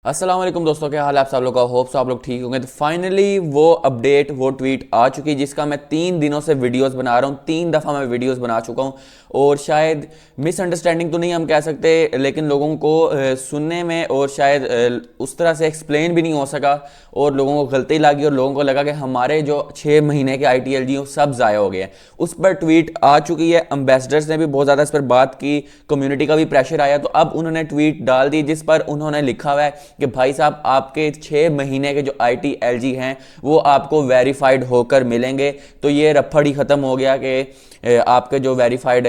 अस्सलाम वालेकुम दोस्तों, क्या हाल है आप सब लोग का। होप सो आप लोग ठीक होंगे। तो फाइनली वो अपडेट, वो ट्वीट आ चुकी है जिसका मैं 3 दिनों से वीडियोस बना रहा हूँ। 3 दफ़ा मैं वीडियोस बना चुका हूँ और शायद मिसअंडरस्टैंडिंग तो नहीं हम कह सकते, लेकिन लोगों को सुनने में और शायद उस तरह से एक्सप्लेन भी नहीं हो सका और लोगों को गलती लगी और लोगों को लगा कि हमारे जो 6 महीने के ITLG सब ज़ाया हो गए हैं। उस पर ट्वीट आ चुकी है। एम्बेसडर्स ने भी बहुत ज़्यादा इस पर बात की, कम्युनिटी का भी प्रेशर आया, तो अब उन्होंने ट्वीट डाल दी जिस पर उन्होंने लिखा हुआ है कि भाई साहब आपके 6 महीने के जो ITLG हैं वो आपको वेरीफाइड होकर मिलेंगे। तो ये रफड़ ही ख़त्म हो गया कि आपके जो वेरीफाइड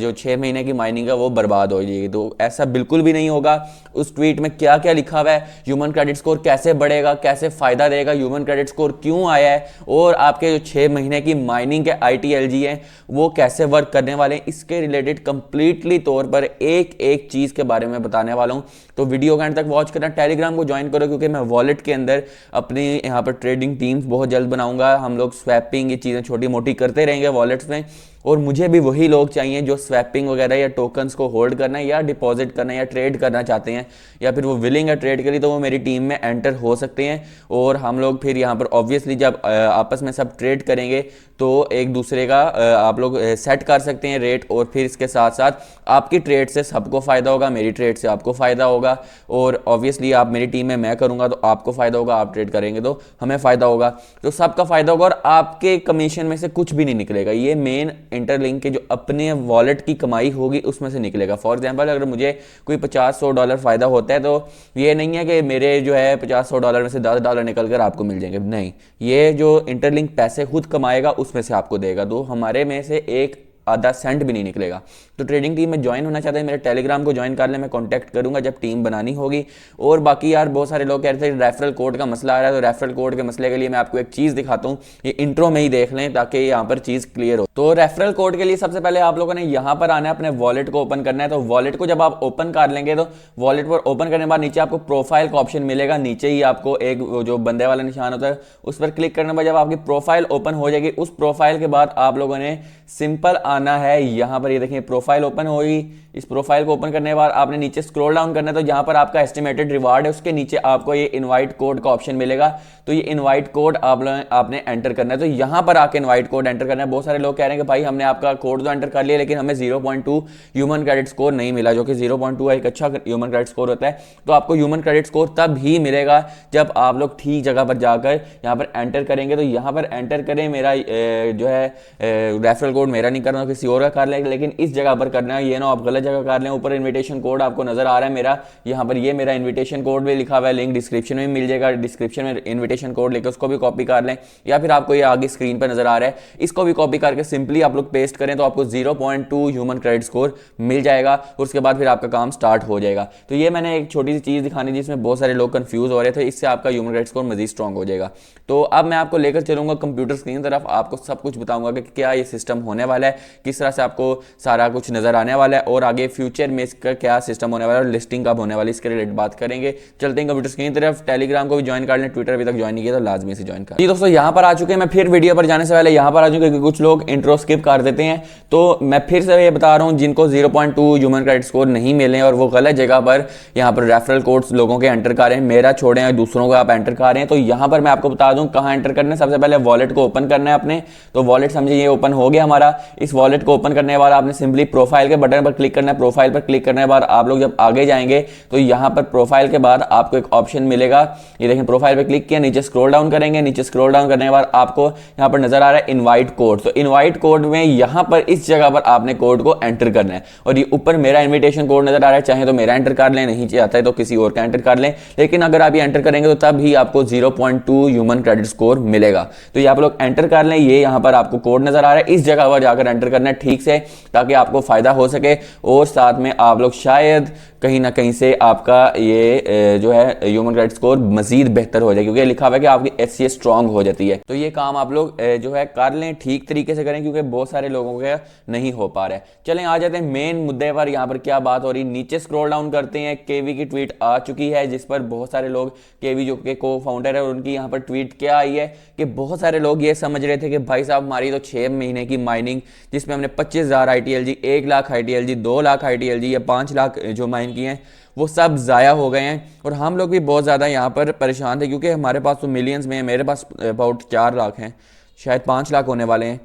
जो 6 महीने की माइनिंग है वो बर्बाद हो जाएगी। तो ऐसा बिल्कुल भी नहीं होगा। उस ट्वीट में क्या क्या लिखा हुआ है, ह्यूमन क्रेडिट स्कोर कैसे बढ़ेगा, कैसे फ़ायदा देगा, ह्यूमन क्रेडिट स्कोर क्यों आया है और आपके जो 6 महीने की माइनिंग के ITLG हैं वो कैसे वर्क करने वाले हैं, इसके रिलेटेड कंप्लीटली तौर पर एक एक चीज़ के बारे में बताने वाला हूँ। तो वीडियो के एंड तक वॉच करना। टेलीग्राम को ज्वाइन करो क्योंकि मैं वॉलेट के अंदर अपनी यहाँ पर ट्रेडिंग टीम्स बहुत जल्द बनाऊंगा। हम लोग स्वैपिंग, ये चीज़ें छोटी मोटी करते रहेंगे वॉलेट्स में, और मुझे भी वही लोग चाहिए जो स्वैपिंग वगैरह या टोकन्स को होल्ड करना है या डिपॉजिट करना है या ट्रेड करना चाहते हैं या फिर वो विलिंग है ट्रेड के लिए, तो वो मेरी टीम में एंटर हो सकते हैं। और हम लोग फिर यहाँ पर ऑब्वियसली जब आपस में सब ट्रेड करेंगे तो एक दूसरे का आप लोग सेट कर सकते हैं रेट, और फिर इसके साथ साथ आपकी ट्रेड से सबको फ़ायदा होगा, मेरी ट्रेड से आपको फ़ायदा होगा, और ऑब्वियसली आप मेरी टीम में मैं करूँगा तो आपको फ़ायदा होगा, आप ट्रेड करेंगे तो हमें फ़ायदा होगा, तो सबका फ़ायदा होगा और आपके कमीशन में से कुछ भी नहीं निकलेगा। ये मेन इंटरलिंक के जो अपने वॉलेट की कमाई होगी उसमें से निकलेगा। फॉर एग्जांपल अगर मुझे कोई $50-100 फ़ायदा होता है तो ये नहीं है कि मेरे जो है $50-100 में से $10 निकल कर आपको मिल जाएंगे, नहीं, ये जो इंटरलिंक पैसे खुद कमाएगा उसमें से आपको देगा, तो हमारे में से एक आधा सेंट भी नहीं निकलेगा। तो ट्रेडिंग टीम में ज्वाइन होना चाहते हैं मेरे टेलीग्राम को ज्वाइन कर लें, मैं कांटेक्ट करूंगा जब टीम बनानी होगी। और बाकी यार बहुत सारे लोग कह रहे थे रेफरल कोड का मसला आ रहा है, तो रेफरल कोड के मसले के लिए मैं आपको एक चीज़ दिखाता हूँ, ये इंट्रो में ही देख लें ताकि यहाँ पर चीज़ क्लियर हो। तो रेफरल कोड के लिए सबसे पहले आप लोगों ने यहाँ पर आना है, अपने वॉलेट को ओपन करना है। तो वॉलेट को जब आप ओपन कर लेंगे तो वॉलेट पर ओपन करने के बाद नीचे आपको प्रोफाइल का ऑप्शन मिलेगा, नीचे ही आपको एक जो बंदे वाला निशान होता है उस पर क्लिक करने के बाद जब आपकी प्रोफाइल ओपन हो जाएगी, उस प्रोफाइल के बाद आप लोगों ने सिंपल आना है यहाँ पर, ये देखिए प्रोफाइल ओपन होगी। इस प्रोफाइल को ओपन करने के बाद आपने नीचे स्क्रॉल डाउन करना है, तो जहां पर आपका एस्टिमेटेड रिवार्ड है उसके नीचे आपको ये इनवाइट कोड का ऑप्शन मिलेगा। तो ये इनवाइट कोड आपने एंटर करना है, तो यहां पर आके इनवाइट कोड एंटर करना है। बहुत सारे लोग कह रहे हैं कि भाई हमने आपका कोड तो एंटर कर लिया लेकिन हमें 0.2 ह्यूमन क्रेडिट स्कोर नहीं मिला, जो कि 0.2 एक अच्छा ह्यूमन क्रेडिट स्कोर होता है। तो आपको ह्यूमन क्रेडिट स्कोर तब ही मिलेगा जब आप लोग ठीक जगह पर जाकर यहाँ पर एंटर करेंगे। तो यहाँ पर एंटर करें, मेरा जो है रेफरल कोड मेरा नहीं करना, किसी और का कर लें, लेकिन इस जगह पर करना है, ये ना आप गलत जगह कर लें। ऊपर इनविटेशन कोड आपको नजर आ रहा है मेरा, यहाँ पर ये मेरा इनविटेशन कोड भी लिखा हुआ है, लिंक डिस्क्रिप्शन में मिल जाएगा, डिस्क्रिप्शन में इनविटेशन कोड लेकर उसको भी कॉपी कर लें, या फिर आपको ये आगे स्क्रीन पर नजर आ रहा है इसको भी कॉपी करके सिंपली आप लोग पेस्ट करें तो आपको 0.2 ह्यूमन क्रेडिट स्कोर मिल जाएगा और उसके बाद फिर आपका काम स्टार्ट हो जाएगा। तो ये मैंने एक छोटी सी चीज़ दिखानी जिसमें बहुत सारे लोग कंफ्यूज हो रहे थे, इससे आपका ह्यूमन क्रेडिट स्कोर मजीद स्ट्रॉन्ग हो जाएगा। तो अब मैं आपको लेकर चलूंगा कंप्यूटर स्क्रीन तरफ, आपको सब कुछ बताऊंगा कि क्या ये सिस्टम होने वाला है, किस तरह से आपको सारा कुछ नजर आने वाला है और आगे फ्यूचर में इसका क्या सिस्टम होने वाला है और लिस्टिंग कब होने वाली है, इसके रिलेटेड बात करेंगे। चलते हैं कंप्यूटर स्क्रीन तरफ। टेलीग्राम को भी ज्वाइन कर लें, ट्विटर अभी तक ज्वाइन नहीं किया तो लाजमी से ज्वाइन कर। जी दोस्तों, यहाँ पर आ चुके हैं। मैं फिर वीडियो पर जाने से पहले यहाँ पर आ चुके हैं, कुछ लोग इंट्रो स्किप कर देते हैं, तो मैं फिर से ये बता रहा हूँ जिनको 0.2 ह्यूमन क्रेडिट स्कोर नहीं मिले और वो गलत जगह पर यहाँ पर रेफरल कोड्स लोगों के एंटर कर रहे हैं, मेरा छोड़े हैं दूसरों को आप एंटर कर रहे हैं, तो यहाँ पर मैं आपको बता दूं कहाँ एंटर करना है। सबसे पहले वॉलेट को ओपन करना है अपने, तो वॉलेट समझिए ये ओपन हो गया हमारा। इस वॉलेट को ओपन करने के बाद आपने सिंपली प्रोफाइल के बटन पर क्लिक करना है। प्रोफाइल पर क्लिक करने के बाद आप लोग जब आगे जाएंगे तो यहाँ पर प्रोफाइल के बाद आपको एक ऑप्शन मिलेगा, ये देखें प्रोफाइल पर क्लिक किया, नीचे स्क्रॉल डाउन करेंगे, नीचे स्क्रॉल डाउन करने के बाद आपको यहाँ पर नजर आ रहा है इनवाइट कोड। तो इनवाइट कोड में यहाँ पर इस जगह पर आपने कोड को एंटर करना है और ये ऊपर मेरा इन्विटेशन कोड नजर आ रहा है, चाहे तो मेरा एंटर कर लें, नहीं चाहता है तो किसी और का एंटर कर लें, लेकिन अगर आप ये एंटर करेंगे तो तब ही आपको 0.2 ह्यूमन क्रेडिट स्कोर मिलेगा। तो ये आप लोग एंटर कर लें, ये यहाँ पर आपको कोड नजर आ रहा है, इस जगह पर जाकर एंटर करना है ठीक से ताकि आपको फायदा हो सके और साथ में आप लोग शायद कहीं ना कहीं से आपका ये जो है ह्यूमन क्रेडिट स्कोर मजीद बेहतर हो जाए, क्योंकि लिखा हुआ है कि आपकी HCA स्ट्रांग हो जाती है। तो ये काम आप लोग जो है कर लें, ठीक तरीके से करें क्योंकि बहुत सारे लोगों के नहीं हो पा रहा है। चलें आ जाते हैं मेन मुद्दे पर, यहाँ पर क्या बात हो रही। नीचे स्क्रॉल डाउन करते हैं, केवी की ट्वीट आ चुकी है जिस पर बहुत सारे लोग, केवी जो के को फाउंडर है उनकी यहाँ पर ट्वीट क्या आई है कि बहुत सारे लोग ये समझ रहे थे कि भाई साहब हमारी तो 6 महीने की माइनिंग जिसमें हमने 25,000 ITLG, 1 lakh ITLG, 2 2 lakh ITLG या 5 लाख जो माइन किए हैं वो सब ज़ाया हो गए हैं। और हम लोग भी बहुत ज़्यादा यहाँ पर परेशान थे क्योंकि हमारे पास तो मिलियंस में है, मेरे पास अबाउट 4 लाख हैं, शायद 5 लाख होने वाले हैं।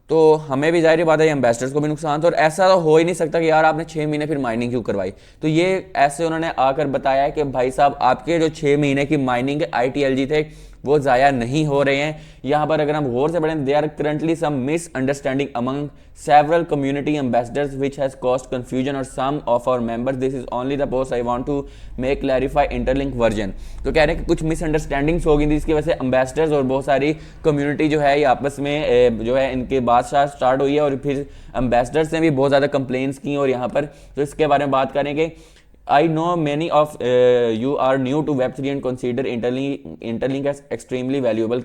तो हमें भी जाहिर बात है एम्बेसडर्स को भी नुकसान था। और ऐसा तो हो ही नहीं सकता कि यार आपने 6 महीने फिर माइनिंग क्यों करवाई। तो ये ऐसे उन्होंने आकर बताया है कि भाई साहब आपके जो 6 महीने की माइनिंग के ITLG थे वो ज़ाया नहीं हो रहे हैं। यहाँ पर अगर हम गौर से पढ़ें, they are currently some misunderstanding among several community ambassadors which has caused confusion और some of our members, this is only the post I want to make clarify interlink version. तो कह रहे हैं कि कुछ मिसअंडरस्टैंडिंग्स हो गई थी, इसकी वजह से एम्बेसडर्स और बहुत सारी कम्युनिटी जो है ये आपस में जो है इनके बादशाह स्टार्ट हुई है और फिर एम्बेसडर्स ने भी बहुत ज़्यादा कंप्लेंट्स की। और यहाँ पर तो इसके बारे में बात करेंगे। I know many of you are new to Web3 and consider Interlink as extremely valuable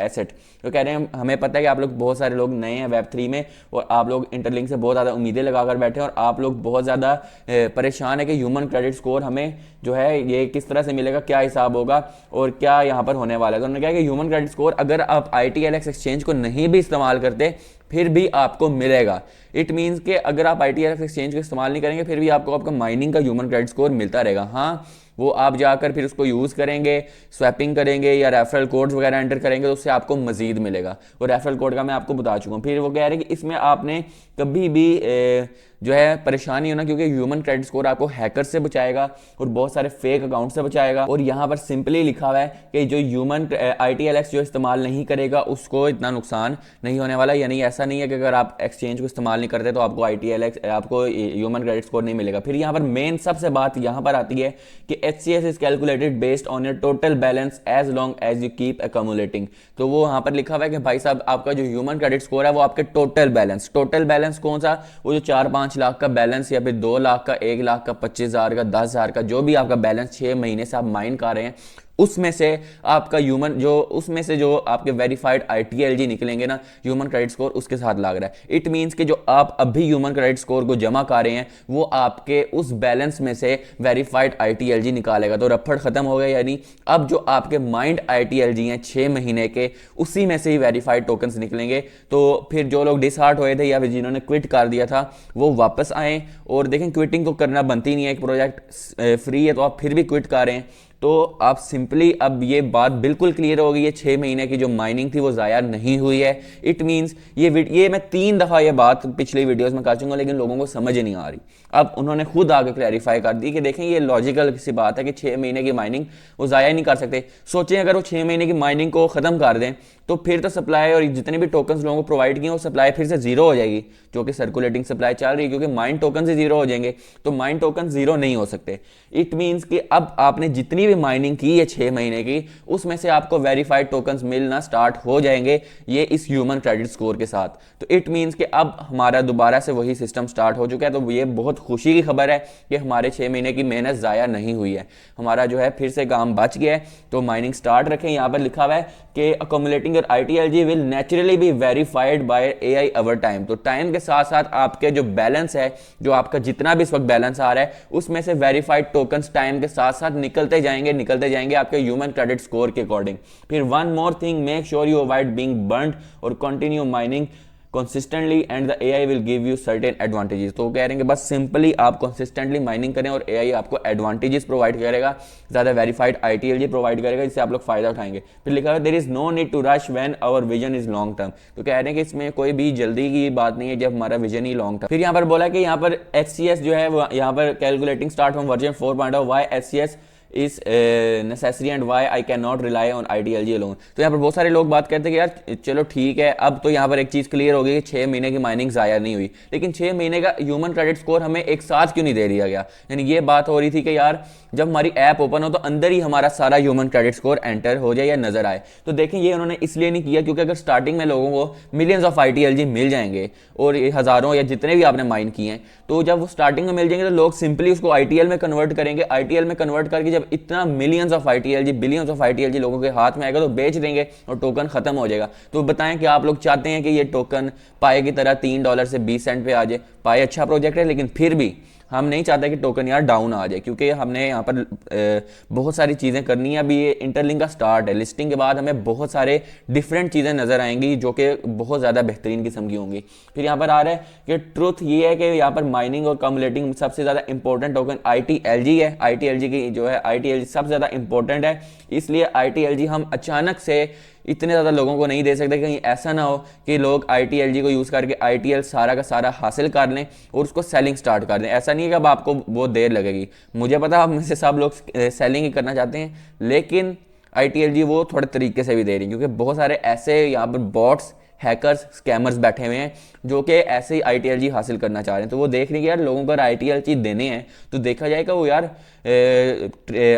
asset। तो कह रहे हैं हमें पता है कि आप लोग बहुत सारे लोग नए हैं Web3 में और आप लोग इंटरलिंक से बहुत ज़्यादा उम्मीदें लगाकर बैठे हैं और आप लोग बहुत ज़्यादा परेशान है कि ह्यूमन क्रेडिट स्कोर हमें जो है ये किस तरह से मिलेगा, क्या हिसाब होगा और क्या यहाँ पर होने वाला है। तो उन्होंने कहा कि ह्यूमन क्रेडिट स्कोर अगर आप ITLX एक्सचेंज को नहीं भी इस्तेमाल करते फिर भी आपको मिलेगा। इट मीन्स कि अगर आप ITLX एक्सचेंज को इस्तेमाल नहीं करेंगे फिर भी आपको आपका माइनिंग का ह्यूमन क्रेडिट स्कोर मिलता रहेगा। हाँ, वो आप जाकर फिर उसको यूज़ करेंगे, स्वैपिंग करेंगे या रेफरल कोड्स वगैरह एंटर करेंगे तो उससे आपको मजीद मिलेगा। और रेफरल कोड का मैं आपको बता चुका हूँ। फिर वो कह रहे हैं कि इसमें आपने कभी भी जो है परेशानी होना, क्योंकि ह्यूमन क्रेडिट स्कोर आपको हैकर से बचाएगा और बहुत सारे फेक अकाउंट से बचाएगा। और यहाँ पर सिंपली लिखा हुआ है कि जो ह्यूमन ITLX जो इस्तेमाल नहीं करेगा उसको इतना नुकसान नहीं होने वाला। यानी ऐसा नहीं है कि अगर आप एक्सचेंज को इस्तेमाल नहीं करते तो आपको आपको ह्यूमन क्रेडिट स्कोर नहीं मिलेगा। फिर यहाँ पर मेन सबसे बात यहाँ पर आती है कि HCS is calculated based on your total balance as long as you keep accumulating. तो वो यहाँ पर लिखा हुआ है कि भाई साहब आपका जो ह्यूमन क्रेडिट स्कोर है वो आपके टोटल बैलेंस कौन सा, वो जो 4-5 लाख का बैलेंस या फिर 2 लाख का, 1 लाख का, 25,000 का, 10,000 का, जो भी आपका बैलेंस 6 महीने से आप माइन कर रहे हैं उसमें से आपका उसमें से जो आपके वेरीफाइड ITLG निकलेंगे ना ह्यूमन क्रेडिट स्कोर उसके साथ लग रहा है। इट मींस कि जो आप अभी ह्यूमन क्रेडिट स्कोर को जमा कर रहे हैं वो आपके उस बैलेंस में से वेरीफाइड ITLG निकालेगा। तो रफड़ खत्म हो गया। यानी अब जो आपके माइंड ITLG हैं 6 महीने के उसी में से ही वेरीफाइड टोकन्स निकलेंगे। तो फिर जो लोग डिसहार्ट हुए थे या फिर जिन्होंने क्विट कर दिया था वो वापस आए। और देखें क्विटिंग तो करना बनती नहीं है, एक प्रोजेक्ट फ्री है तो आप फिर भी क्विट कर रहे हैं। तो आप सिंपली अब ये बात बिल्कुल क्लियर हो गई है, 6 महीने की जो माइनिंग थी वो ज़ाया नहीं हुई है। इट मींस ये मैं 3 दफ़ा ये बात पिछली वीडियोस में कर चुका लेकिन लोगों को समझ नहीं आ रही। अब उन्होंने खुद आगे क्लैरिफाई कर दी कि देखें ये लॉजिकल सी बात है कि 6 महीने की माइनिंग वो ज़ाया नहीं कर सकते। सोचें अगर वो 6 महीने की माइनिंग को ख़त्म कर दें तो फिर तो सप्लाई और जितने भी टोकन्स लोगों को प्रोवाइड किए वो सप्लाई फिर से जीरो हो जाएगी, जो कि सर्कुलेटिंग सप्लाई चल रही है, क्योंकि माइन टोकन से जीरो हो जाएंगे। तो माइन टोकन जीरो नहीं हो सकते। इट मींस कि अब आपने जितनी भी माइनिंग की है 6 महीने की उसमें से आपको वेरीफाइड टोकन्स मिलना स्टार्ट हो जाएंगे ये इस ह्यूमन क्रेडिट स्कोर के साथ। तो इट मींस कि अब हमारा दोबारा से वही सिस्टम स्टार्ट हो चुका है। तो ये बहुत खुशी की खबर है कि हमारे 6 महीने की मेहनत ज़ाया नहीं हुई है, हमारा जो है फिर से काम बच गया है। तो माइनिंग स्टार्ट रखें। यहाँ पर लिखा हुआ है कि accumulating your ITLG will naturally be verified by AI over time. तो टाइम के साथ साथ आपके जो बैलेंस है, जो आपका जितना भी इस वक्त बैलेंस आ रहा है उसमें से वेरीफाइड टोकन्स टाइम के साथ साथ निकलते जाएंगे आपके ह्यूमन क्रेडिट स्कोर के अकॉर्डिंग। फिर one more thing, make sure you avoid being burned और continue mining consistently and the AI will give you certain advantages। तो कह रहे हैं कि बस सिंपली आप कंसिस्टेंटली माइनिंग करें और AI आपको एडवांटेजेस प्रोवाइड करेगा, ज़्यादा वेरीफाइड ITLG प्रोवाइड करेगा जिससे आप लोग फायदा उठाएंगे। फिर लिखा है there is no need to rush when our vision is long term. तो कह रहे हैं कि इसमें कोई भी जल्दी की बात नहीं है जब हमारा विजन ही लॉन्ग टर्म। फिर यहाँ पर बोला कि यहाँ पर HCS जो है वो यहाँ पर calculating start from version 4.0 why HCS is necessary and why I can not rely on ITLG alone. तो यहाँ पर बहुत सारे लोग बात करते हैं कि यार चलो ठीक है, अब तो यहाँ पर एक चीज़ क्लियर हो गई कि 6 महीने की माइनिंग ज़ाया नहीं हुई, लेकिन 6 महीने का ह्यूमन क्रेडिट स्कोर हमें एक साथ क्यों नहीं दे दिया गया। यानी ये बात हो रही थी कि यार जब हमारी ऐप ओपन हो तो अंदर ही हमारा सारा ह्यूमन क्रेडिट स्कोर एंटर हो जाए या नजर आए। तो देखें ये उन्होंने इसलिए नहीं किया क्योंकि अगर स्टार्टिंग में लोगों को मिलियंस ऑफ ITLG मिल जाएंगे और हज़ारों या जितने भी आपने माइन किए हैं, तो जब वो स्टार्टिंग में मिल जाएंगे तो लोग सिंपली उसको ITL में कन्वर्ट करेंगे। ITL में कन्वर्ट करके जब इतना millions of ITLG billions of ITLG लोगों के हाथ में आएगा तो बेच देंगे और टोकन खत्म हो जाएगा। तो बताएं कि आप लोग चाहते हैं कि ये टोकन पाए की तरह $3 से 20 सेंट पे आ जाए। पाए अच्छा प्रोजेक्ट है लेकिन फिर भी हम नहीं चाहते कि टोकन यार डाउन आ जाए, क्योंकि हमने यहाँ पर बहुत सारी चीज़ें करनी है। अभी ये इंटरलिंक का स्टार्ट है, लिस्टिंग के बाद हमें बहुत सारे डिफरेंट चीज़ें नज़र आएंगी जो कि बहुत ज़्यादा बेहतरीन किस्म की होंगी। फिर यहाँ पर आ रहा है कि ट्रुथ ये है कि यहाँ पर माइनिंग और कम्युलेटिंग सबसे ज़्यादा इंपॉर्टेंट टोकन ITLG है। ITLG की जो है ITLG सबसे ज़्यादा इंपॉर्टेंट है, इसलिए ITLG हम अचानक से इतने ज़्यादा लोगों को नहीं दे सकते। कहीं ऐसा ना हो कि लोग ITLG को यूज़ करके ITL सारा का सारा हासिल कर लें और उसको सेलिंग स्टार्ट कर दें। ऐसा नहीं है कि अब आपको बहुत देर लगेगी, मुझे पता आप में से सब लोग सेलिंग ही करना चाहते हैं, लेकिन ITLG वो थोड़े तरीके से भी दे रही है, क्योंकि बहुत सारे ऐसे यहाँ पर बॉट्स, हैकर्स, स्कैमर्स बैठे हुए हैं जो कि ऐसे ही ITLG हासिल करना चाह रहे हैं। तो वो देख रहे हैं कि यार लोगों को अगर ITLG देने हैं तो देखा जाएगा वो यार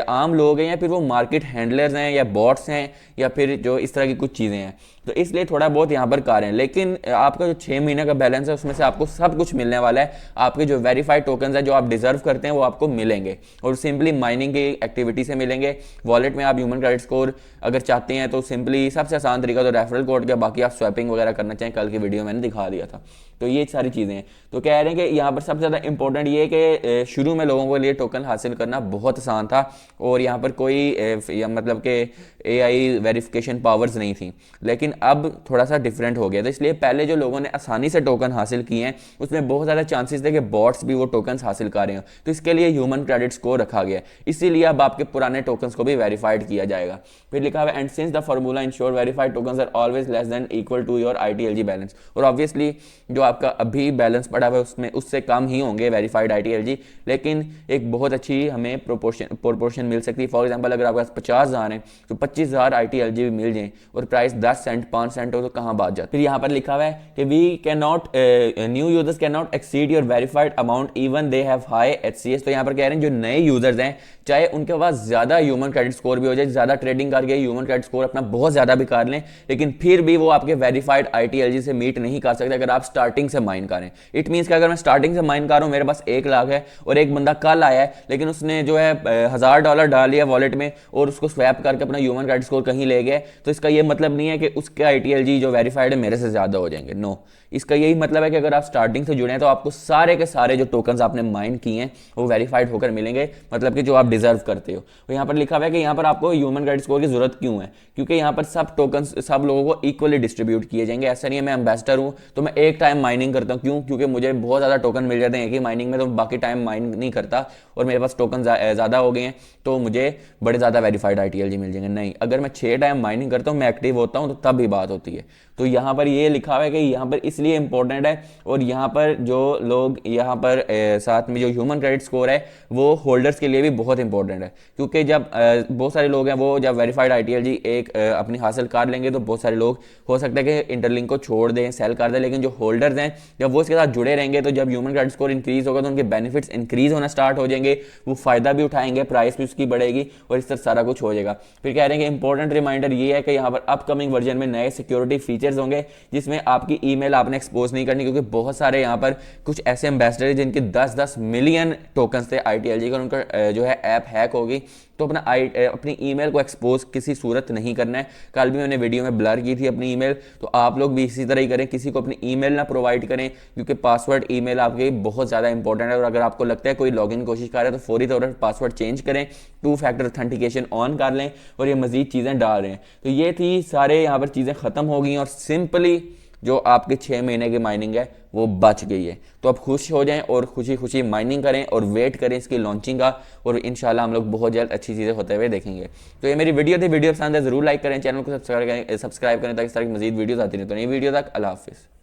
आम लोग हैं या फिर वो मार्केट हैंडलर्स हैं या बॉट्स हैं या फिर जो इस तरह की कुछ चीज़ें हैं। तो इसलिए थोड़ा बहुत यहाँ पर कार हैं, लेकिन आपका जो 6 महीने का बैलेंस है उसमें से आपको सब कुछ मिलने वाला है। आपके जो वेरीफाइड टोकन्स हैं जो आप डिजर्व करते हैं वो आपको मिलेंगे और सिंपली माइनिंग की एक्टिविटी से मिलेंगे। वॉलेट में आप ह्यूमन क्रेडिट स्कोर अगर चाहते हैं तो सिंपली सबसे आसान तरीका तो रेफरल कोड का, बाकी आप स्वैपिंग वगैरह करना चाहें, कल की वीडियो मैंने दिखा दिया था। तो ये सारी चीज़ें हैं। तो कह रहे हैं कि यहाँ पर सबसे ज़्यादा इंपॉर्टेंट ये है कि शुरू में लोगों के लिए टोकन हासिल करना बहुत आसान था और यहाँ पर कोई मतलब कि AI वेरिफिकेशन पावर्स नहीं थी, लेकिन अब थोड़ा सा डिफरेंट हो गया। तो इसलिए पहले जो लोगों ने आसानी से टोकन हासिल किए हैं उसमें बहुत ज़्यादा चांसेस थे कि बॉट्स भी वो टोकन्स हासिल कर रहे हो, तो इसके लिए ह्यूमन क्रेडिट स्कोर रखा गया, इसीलिए अब आपके पुराने टोकन्स को भी वेरीफाइड किया जाएगा। फिर लिखा हुआ and since the formula ensure verified tokens are always less than equal to your ITLG balance, और ऑब्वियसली जो आपका अभी बैलेंस पड़ा हुआ है उसमें उससे कम ही होंगे वेरीफाइड ITLG, लेकिन एक बहुत अच्छी हमें प्रोपोर्शन मिल सकती है। फॉर एग्जांपल अगर आपके पास 50,000 है तो 25,000 ITLG भी मिल जाए और प्राइस 10 सेंट 5 सेंट हो तो कहाँ बात जाती है। फिर यहाँ पर लिखा हुआ है कि we can not new users can not exceed your verified amount even they have high HCS। तो यहाँ पर कह रहे हैं जो नए यूजर्स हैं चाहे उनके पास ज़्यादा ह्यूमन क्रेडिट स्कोर भी हो जाए, ज़्यादा ट्रेडिंग करके ह्यूमन क्रेडिट स्कोर अपना बहुत ज़्यादा भी कर लें, लेकिन फिर भी वो आपके वेरीफाइड ITLG से मीट नहीं कर सकते अगर आप स्टार्टिंग से माइन करें। इट मीन्स कि अगर मैं स्टार्टिंग से माइन कर रहा हूँ, मेरे पास 1 लाख है और एक बंदा कल आया है लेकिन उसने जो है $1000 डाल लिया वॉलेट में और उसको स्वैप करके अपना ह्यूमन क्रेडिट स्कोर कहीं ले गए, तो इसका ये मतलब नहीं है कि उसके ITLG जो वेरीफाइड है मेरे से ज़्यादा हो जाएंगे। नो, इसका यही मतलब है कि अगर आप स्टार्टिंग से जुड़े हैं तो आपको सारे के सारे जो टोकन्स आपने माइन किए हैं वो वेरीफाइड होकर मिलेंगे, मतलब कि जो आप डिजर्व करते हो। तो यहाँ पर लिखा हुआ है कि यहाँ पर आपको ह्यूमन क्रेडिट स्कोर की जरूरत क्यों है, क्योंकि यहाँ पर सब टोकन्स सब लोगों को इक्वली डिस्ट्रीब्यूट किए जाएंगे। ऐसा नहीं है मैं एम्बेसडर हूँ तो मैं एक टाइम माइनिंग करता हूँ, क्यों? क्योंकि मुझे बहुत ज़्यादा टोकन मिल जाते हैं एक ही माइनिंग में, तो बाकी टाइम माइन नहीं करता और मेरे पास टोकन ज़्यादा हो गए हैं तो मुझे बड़े ज़्यादा वेरीफाइड ITLG मिल जाएंगे। नहीं, अगर मैं 6 टाइम माइनिंग करता हूँ, मैं एक्टिव होता हूँ, तो तब भी बात होती है। तो यहाँ पर ये लिखा हुआ है कि यहाँ पर इसलिए इंपॉर्टेंट है, और यहाँ पर जो लोग यहाँ पर साथ में जो ह्यूमन क्रेडिट स्कोर है वो होल्डर्स के लिए भी बहुत इंपॉर्टेंट है, क्योंकि जब बहुत सारे लोग हैं वो जब वेरीफाइड ITLG एक अपनी हासिल कर लेंगे तो बहुत सारे लोग हो सकता है कि इंटरलिंक को छोड़ दें, सेल कर दें, लेकिन जो होल्डर्स हैं जब वो इसके साथ जुड़े रहेंगे तो जब ह्यूमन क्रेडिट स्कोर इंक्रीज होगा तो उनके बेनिफिट्स इंक्रीज होना स्टार्ट हो जाएंगे, वो फायदा भी उठाएंगे, प्राइस भी उसकी बढ़ेगी और इस तरह सारा कुछ हो जाएगा। फिर कह रहे हैं कि इंपॉर्टेंट रिमाइंडर ये है कि यहाँ पर अपकमिंग वर्जन में नए सिक्योरिटी फीचर्स होंगे जिसमें आपकी ईमेल आपने एक्सपोज नहीं करनी, क्योंकि बहुत सारे यहाँ पर कुछ ऐसे एम्बेसडर हैं जिनके 10-10 मिलियन टोकन्स थे ITLG का, उनका जो है ऐप हैक होगी, तो अपनी ईमेल को एक्सपोज किसी सूरत नहीं करना है। कल भी मैंने वीडियो में ब्लर की थी अपनी ईमेल, तो आप लोग भी इसी तरह ही करें, किसी को अपनी ईमेल ना प्रोवाइड करें, क्योंकि पासवर्ड ईमेल आपके बहुत ज़्यादा इंपॉर्टेंट है। और अगर आपको लगता है कोई लॉगिन कोशिश कर रहा है तो फौरी तौर पर पासवर्ड चेंज करें, 2 फैक्टर ऑथेंटिकेशन ऑन कर लें और ये मजीद चीज़ें डाल रहे हैं। तो ये थी सारे यहाँ पर चीज़ें ख़त्म हो गई और सिंपली जो आपके 6 महीने की माइनिंग है वो बच गई है। तो आप खुश हो जाएं और खुशी खुशी माइनिंग करें और वेट करें इसकी लॉन्चिंग का, और इंशाल्लाह हम लोग बहुत जल्द अच्छी चीज़ें होते हुए देखेंगे। तो ये मेरी वीडियो थी, वीडियो पसंद है ज़रूर लाइक करें, चैनल को सब्सक्राइब करें ताकि इस तरह की मजीद वीडियोस आती रहें। तो नई वीडियो तक अल्लाह हाफिज़।